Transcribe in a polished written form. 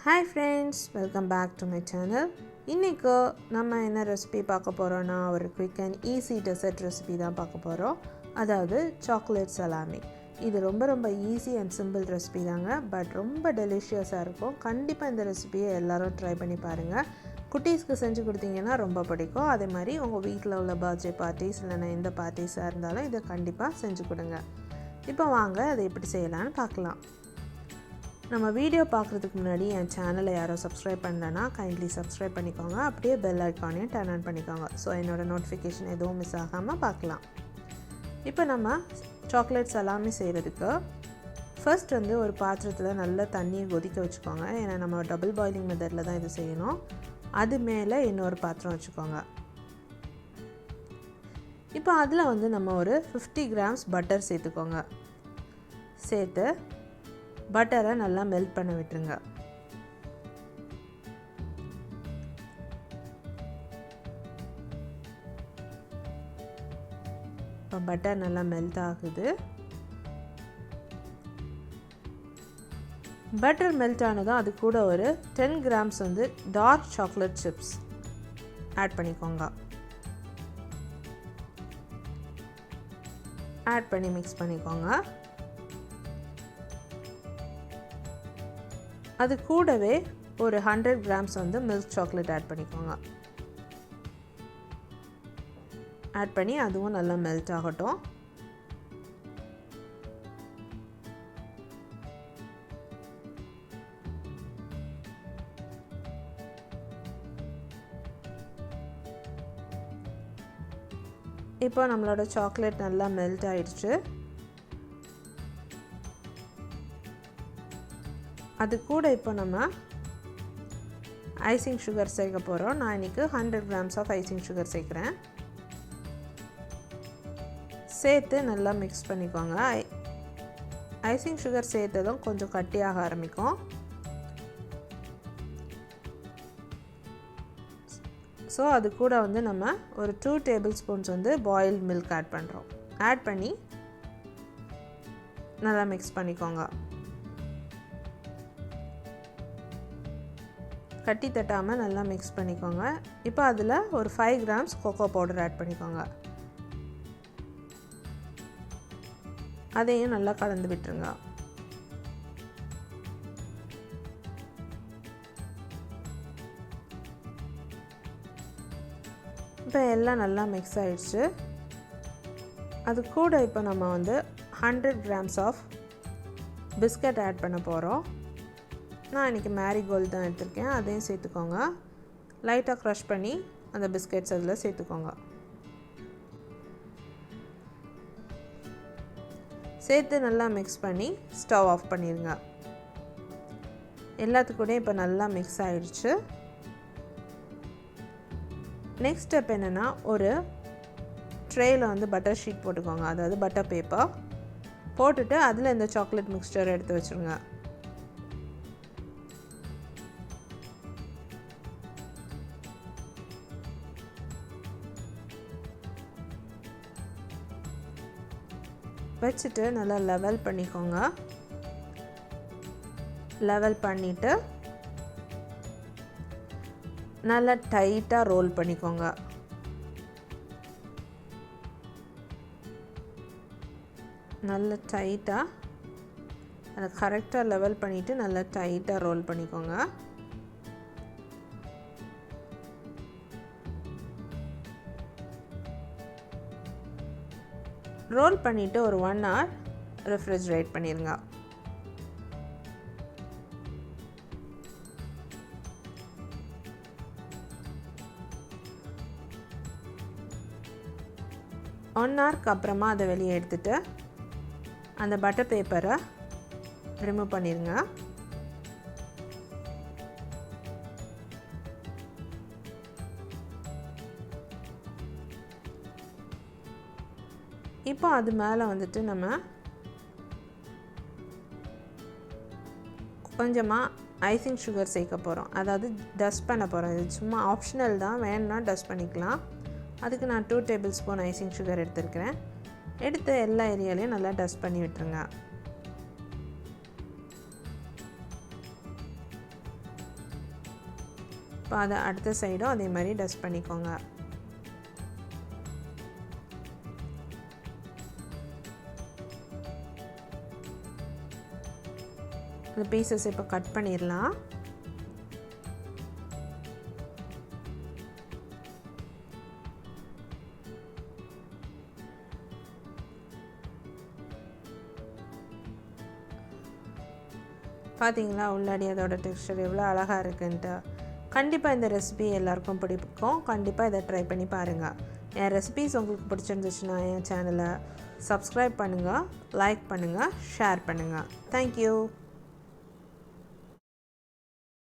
Hi friends, welcome back to my channel. இன்னைக்கு நம்ம என்ன ரெசிபி பார்க்க போறோம்னா ஒரு quick and easy dessert recipe தான் பார்க்க போறோம். அதாவது chocolate salami. இது ரொம்ப ஈஸி and simple recipe தாங்க, பட் ரொம்ப டெலிஷியஸா இருக்கும். கண்டிப்பா இந்த ரெசிபியை எல்லாரும் ட்ரை பண்ணி பாருங்க. குட்டீஸ்க்கு செஞ்சு கொடுத்தீங்கன்னா ரொம்ப பிடிக்கும். அதே மாதிரி உங்க வீட்ல உள்ள பர்த்டே பார்ட்டிஸ் இல்லனா எந்த பார்ட்டிஸா இருந்தாலும் இத கண்டிப்பா செஞ்சு கொடுங்க. இப்போ வாங்க அதை எப்படி செய்யலாம்னு பார்க்கலாம். நம்ம வீடியோ பார்க்குறதுக்கு முன்னாடி என் சேனலை யாரோ சப்ஸ்கிரைப் பண்ணலனா கைண்ட்லி சப்ஸ்கிரைப் பண்ணிக்கோங்க. அப்படியே பெல் ஐகானையும் டர்ன் ஆன் பண்ணிக்கோங்க. ஸோ என்னோடய நோட்டிஃபிகேஷன் எதுவும் மிஸ் ஆகாமல் பார்க்கலாம். இப்போ நம்ம சாக்லேட் சலாமி செய்கிறதுக்கு ஃபர்ஸ்ட் ஒரு பாத்திரத்தில் நல்ல தண்ணியை கொதிக்க வச்சுக்கோங்க. ஏன்னா நம்ம டபுள் பாயிலிங் மெத்தடில் தான் இது செய்யணும். அது மேலே இன்னொரு பாத்திரம் வச்சுக்கோங்க. இப்போ அதில் நம்ம ஒரு 50 கிராம்ஸ் பட்டர் சேர்த்துக்கோங்க. சேர்த்து பட்டரை நல்லா மெல்ட் பண்ண விட்டுருங்க. இப்போ பட்டர் நல்லா மெல்ட் ஆகுது. பட்டர் மெல்ட் ஆனதும் அது கூட ஒரு 10 grams dark chocolate chips add பண்ணிக்கோங்க. ஆட் பண்ணி மிக்ஸ் பண்ணிக்கோங்க. அது கூடவே ஒரு 100 கிராம்ஸ் மில்க் சாக்லேட் ஆட் பண்ணிக்கோங்க. ஆட் பண்ணி அதுவும் நல்லா மெல்ட் ஆகட்டும். இப்போ நம்மளோட சாக்லேட் நல்லா மெல்ட் ஆயிடுச்சு. அது கூட இப்போ நம்ம ஐசிங் சுகர் சேர்க்க போகிறோம். நான் இன்றைக்கி 100 கிராம்ஸ் ஆஃப் ஐசிங் சுகர் சேர்க்குறேன். சேர்த்து நல்லா மிக்ஸ் பண்ணிக்கோங்க. ஐசிங் சுகர் சேர்த்ததும் கொஞ்சம் கட்டியாக ஆரம்பிக்கும். ஸோ அது கூட நம்ம ஒரு 2 table spoons boiled milk add பண்ணுறோம். ஆட் பண்ணி நல்லா மிக்ஸ் பண்ணிக்கோங்க. கட்டி தட்டாமல் நல்லா மிக்ஸ் பண்ணிக்கோங்க. இப்போ அதில் ஒரு 5 கிராம்ஸ் கோகோ பவுடர் ஆட் பண்ணிக்கோங்க. அதையும் நல்லா கலந்து விட்டுருங்க. இப்போ எல்லாம் நல்லா மிக்ஸ் ஆயிடுச்சு. அது கூட இப்போ நம்ம 100 கிராம்ஸ் ஆஃப் பிஸ்கட் ஆட் பண்ண போகிறோம். நான் இன்றைக்கி மேரிகோல்டு தான் எடுத்திருக்கேன். அதையும் சேர்த்துக்கோங்க. லைட்டாக க்ரஷ் பண்ணி அந்த பிஸ்கெட்ஸ் அதில் சேர்த்துக்கோங்க. சேர்த்து நல்லா மிக்ஸ் பண்ணி ஸ்டவ் ஆஃப் பண்ணிடுங்க. எல்லாத்துக்கூடயும் இப்போ நல்லா மிக்ஸ் ஆகிடுச்சு. நெக்ஸ்ட் ஸ்டெப் என்னென்னா, ஒரு ட்ரேயில் பட்டர் ஷீட் போட்டுக்கோங்க. அதாவது பட்டர் பேப்பர் போட்டுட்டு அதில் இந்த சாக்லேட் மிக்ஸ்சர் எடுத்து வச்சுருங்க. வச்சுட்டு நல்லா லெவல் பண்ணிக்கோங்க. லெவல் பண்ணிவிட்டு நல்லா டைட்டாக ரோல் பண்ணிக்கோங்க. நல்லா டைட்டாக அதை கரெக்டாக லெவல் பண்ணிவிட்டு நல்லா டைட்டாக ரோல் பண்ணிக்கோங்க. ரோல் பண்ணிவிட்டு ஒரு 1 hour ரெஃப்ரிஜரேட் பண்ணிடுங்க. ஒன் ஹவருக்கு அப்புறமா அதை வெளியே எடுத்துட்டு அந்த பட்டர் பேப்பரை ரிமூவ் பண்ணிடுங்க. இப்போ அது மேலே நம்ம கொஞ்சமாக ஐசிங் சுகர் சேர்க்க போகிறோம். அதாவது டஸ்ட் பண்ண போகிறோம். இது சும்மா ஆப்ஷனல் தான், வேணும்னா டஸ்ட் பண்ணிக்கலாம். அதுக்கு நான் 2 டேபிள் ஸ்பூன் ஐசிங் சுகர் எடுத்துருக்கிறேன். எடுத்து எல்லா ஏரியாலையும் நல்லா டஸ்ட் பண்ணி விட்டுருங்க. இப்போ அதை அடுத்த சைடும் அதே மாதிரி டஸ்ட் பண்ணிக்கோங்க. இந்த பீசஸ் இப்போ கட் பண்ணிடலாம். பார்த்தீங்களா உள்ளாடி அதோட டெக்ஸ்சர் எவ்வளோ அழகாக இருக்குன்ட்டு. கண்டிப்பாக இந்த ரெசிபி எல்லாருக்கும் பிடிக்கும். கண்டிப்பாக இதை ட்ரை பண்ணி பாருங்கள். என் ரெசிபிஸ் உங்களுக்கு பிடிச்சிருந்துச்சுன்னா என் சேனலை சப்ஸ்கிரைப் பண்ணுங்கள், லைக் பண்ணுங்கள், ஷேர் பண்ணுங்கள். தேங்க்யூ.